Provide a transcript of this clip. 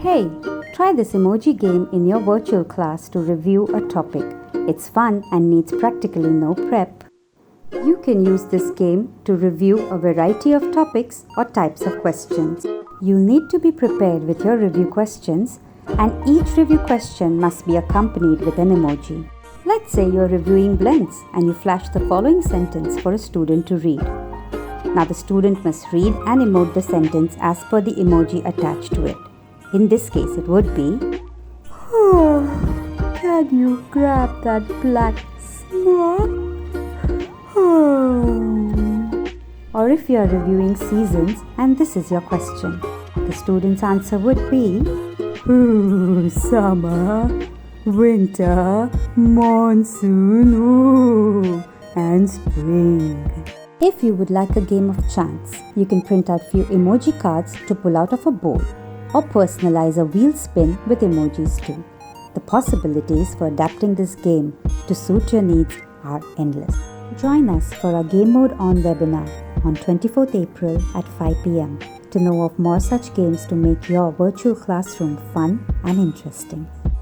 Hey, try this emoji game in your virtual class to review a topic. It's fun and needs practically no prep. You can use this game to review a variety of topics or types of questions. You'll need to be prepared with your review questions, and each review question must be accompanied with an emoji. Let's say you're reviewing blends and you flash the following sentence for a student to read. Now the student must read and emote the sentence as per the emoji attached to it. In this case, it would be, "Oh, can you grab that black smoke?" Oh. Or if you are reviewing seasons and this is your question, the student's answer would be, "Summer, winter, monsoon, and spring." If you would like a game of chance, you can print out few emoji cards to pull out of a bowl, or personalize a wheel spin with emojis too. The possibilities for adapting this game to suit your needs are endless. Join us for our Game Mode On webinar on 24th April at 5 p.m. to know of more such games to make your virtual classroom fun and interesting.